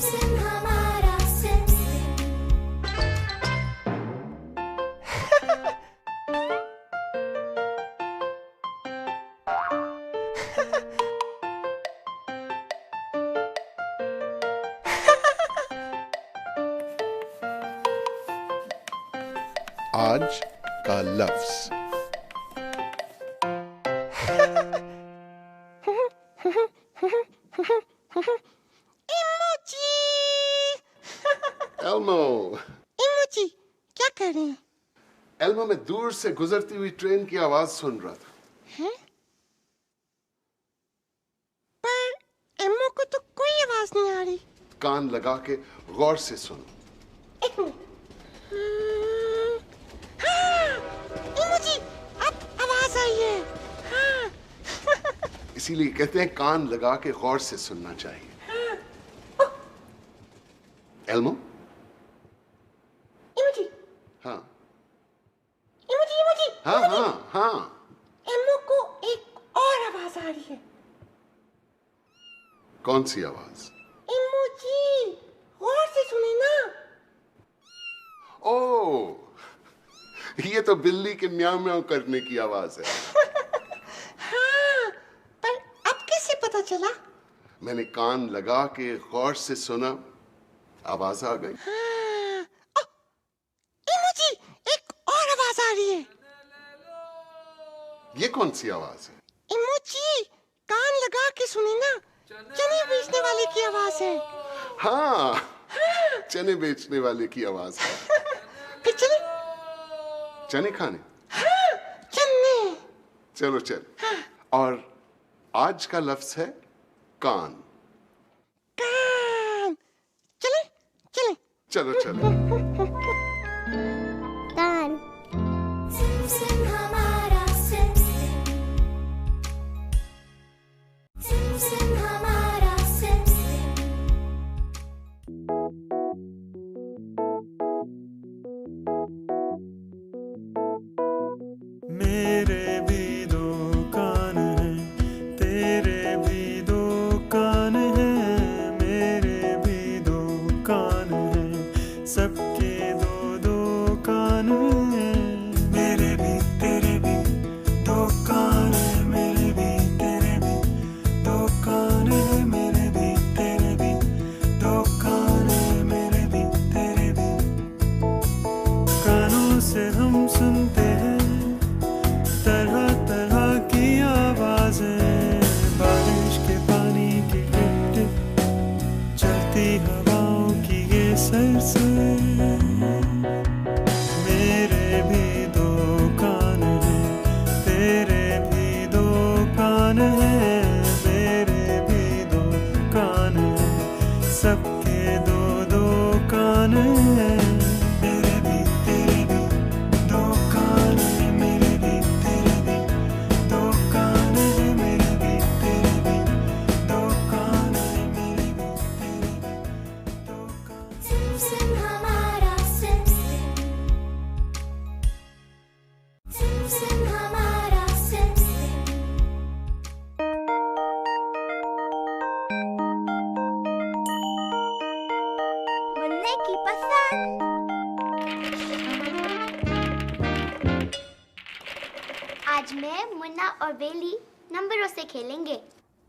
SIM हमारा SIM आज का लफ्ज एल्मो। इमोजी, क्या कर रहे हैं? एल्मो में दूर से गुजरती हुई ट्रेन की आवाज सुन रहा था। हैं? पर एमो को तो कोई आवाज नहीं आ रही। कान लगा के गौर से सुनो। हाँ, इमोजी, अब आवाज आई है। हाँ। इसीलिए कहते हैं कान लगा के गौर से सुनना चाहिए। एल्मो। इमोजी, हाँ इमोजी, इमोजी, हाँ इमोजी। हाँ हाँ। एमो को एक और आवाज आ रही है। कौन सी आवाज? इमोजी, गौर से सुने ना। ओ, ये तो बिल्ली के म्याऊं म्याऊं करने की आवाज है। हाँ, पर अब कैसे पता चला? मैंने कान लगा के गौर से सुना, आवाज आ गई। हाँ। ओ, इमोजी, एक और आवाज आ रही है। ये कौन सी आवाज है? इमोजी, कान लगा के सुने ना। चने बेचने वाले की आवाज है। हाँ, चने बेचने वाले की आवाज है। फिर चले। चने खाने? हाँ, चने। चलो चल। और आज का लफ्ज है कान। कान। चले, चले। चलो चलो। कान। सिम सिम हमारा सिम सिम सिम हमारा सिम मेरे भी दो कान हैं, तेरे भी दो कान हैं, मेरे भी दो कान हैं, सबके दो दो कान हैं। मेरे भी तेरे भी दो कान हैं, मेरे भी तेरे भी दो कान हैं, मेरे भी तेरे भी दो कान हैं, मेरे भी तेरे भी। कानों से हम सुनते हैं तरह तरह की आवाजें, बारिश के पानी की टिप टिप, चलती हवाओं की ये सरसर। मेरे भी दो कान हैं, तेरे भी दो कान हैं, मेरे भी दो कान हैं, सबके दो दो कान हैं। मेरे भी तेरे भी दो कान हैं, मेरे भी तेरे भी दो कान हैं, मेरे भी तेरे भी दो कान हैं, मेरे भी तेरे भी दो कान। सिम सिम हमारा सिम सिम हमारा सिम मुन्ने की पसंद। आज मैं मुन्ना और बेली नंबरों से खेलेंगे।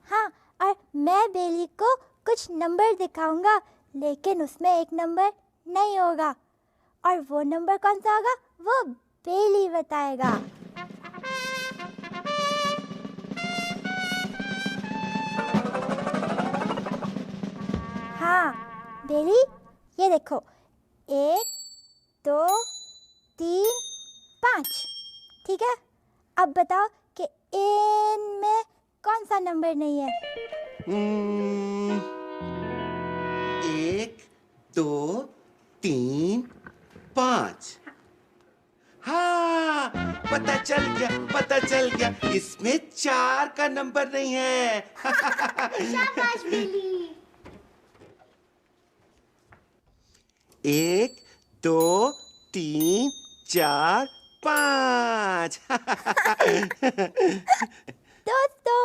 हाँ, और मैं बेली को कुछ नंबर दिखाऊंगा, लेकिन उसमें एक नंबर नहीं होगा, और वो नंबर कौन सा होगा वो बेली बताएगा। हाँ बेली, ये देखो, 1 2 3 5, ठीक है? अब बताओ कि इनमें कौन सा नंबर नहीं है? 1 2 3 5। हाँ, पता चल गया, इसमें 4 का नंबर नहीं है। शाबाश बेली। 1 2 3 4 5। दोस्तों,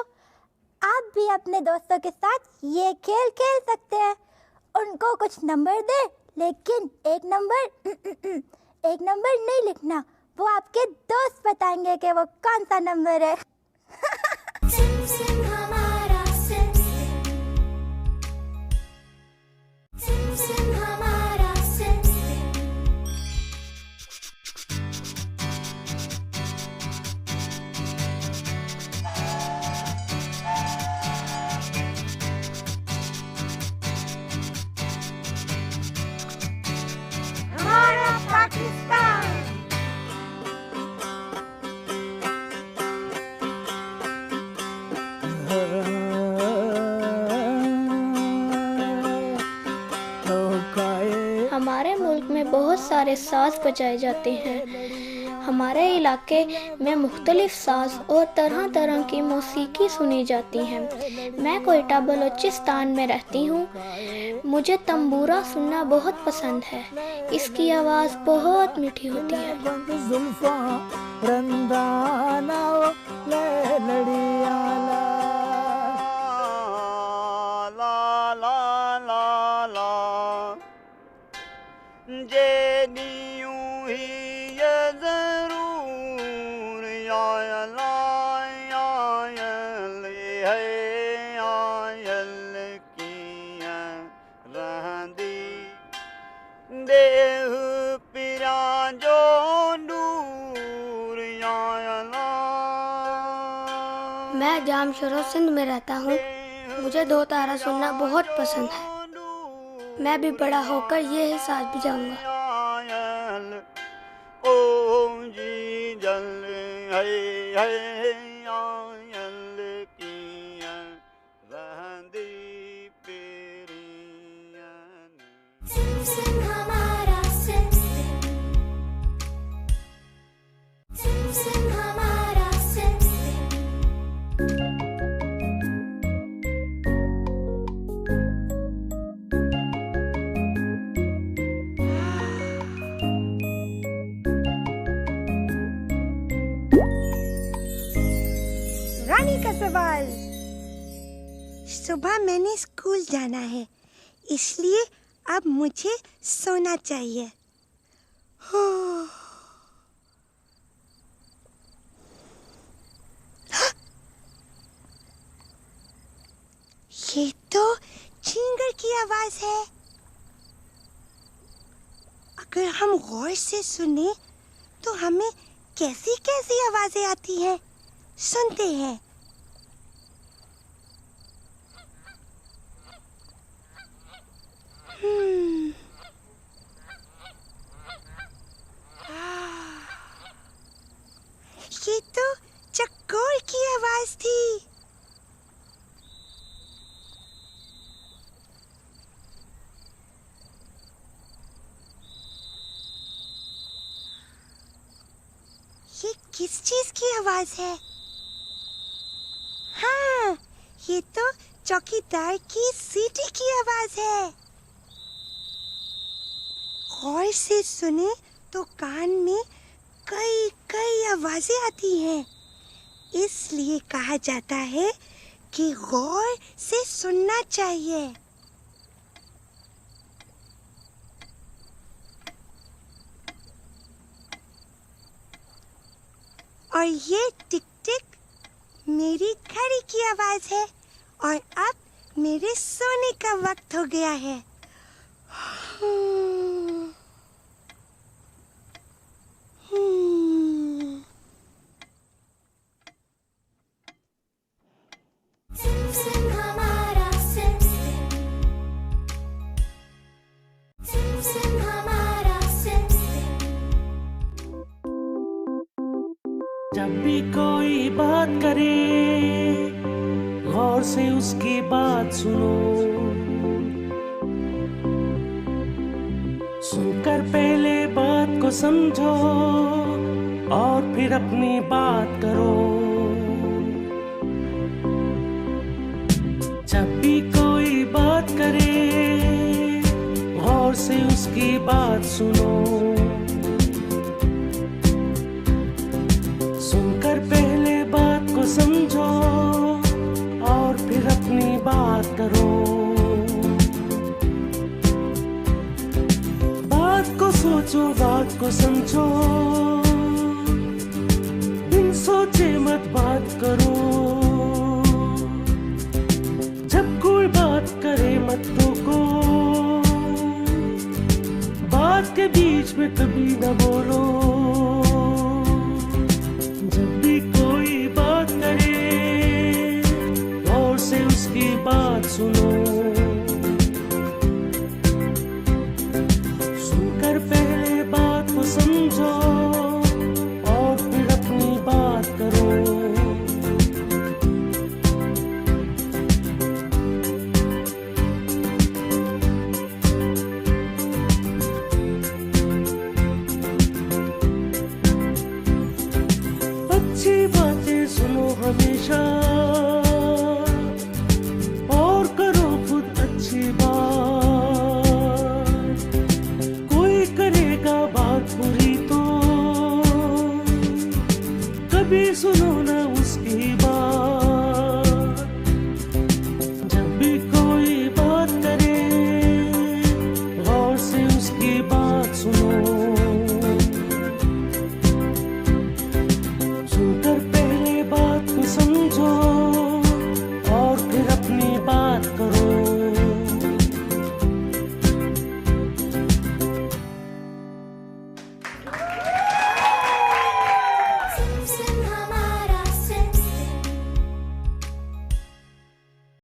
आप भी अपने दोस्तों के साथ ये खेल खेल सकते हैं। उन उनको कुछ नंबर दे, लेकिन एक नंबर नहीं लिखना, वो आपके दोस्त बताएंगे कि वो कौन सा नंबर है। सिम सिम हमारा सिम सिम हमारा सिम हमारा पाकिस्तान। हमारे मुल्क में बहुत सारे साज बजाए जाते हैं। हमारे इलाके में मुख्तलिफ साज और तरह तरह की मौसीकी सुनी जाती हैं। मैं कोयटा बलूचिस्तान में रहती हूँ। मुझे तंबूरा सुनना बहुत पसंद है। इसकी आवाज़ बहुत मीठी होती है। मैं जामशोरो सिंध में रहता हूँ। मुझे दो तारा सुनना बहुत पसंद है। मैं भी बड़ा होकर ये ही साज बजाऊंगा। सिम सिम हमारा सिम सिम हमारा सिम रानी का सवाल। सुबह मैंने स्कूल जाना है, इसलिए अब मुझे सोना चाहिए। ये तो चींगर की आवाज है। अगर हम गौर से सुने तो हमें कैसी कैसी आवाजें आती हैं। सुनते हैं। ये तो चकोर की आवाज थी। ये किस चीज की आवाज है? हाँ, ये तो चौकीदार की सीटी की आवाज है। गौर से सुने तो कान में कई कई आवाजें आती हैं। इसलिए कहा जाता है कि गौर से सुनना चाहिए। और ये टिक टिक मेरी घड़ी की आवाज है। और अब मेरे सोने का वक्त हो गया है। सिम सिम हमारा सिम सिम हमारा सिम जब भी कोई बात करे गौर से उसकी बात सुनो, सुनकर पहले बात को समझो और फिर अपनी बात करो। जब भी कोई बात करे गौर से उसकी बात सुनो, सुनकर पहले बात को समझो और फिर अपनी बात करो। को सोचो, बात को समझो, बिन सोचे मत बात करो। जब कोई बात करे मत टोको, बात के बीच में कभी न बोलो। जब भी कोई बात करे, गौर से उसकी बात सुनो।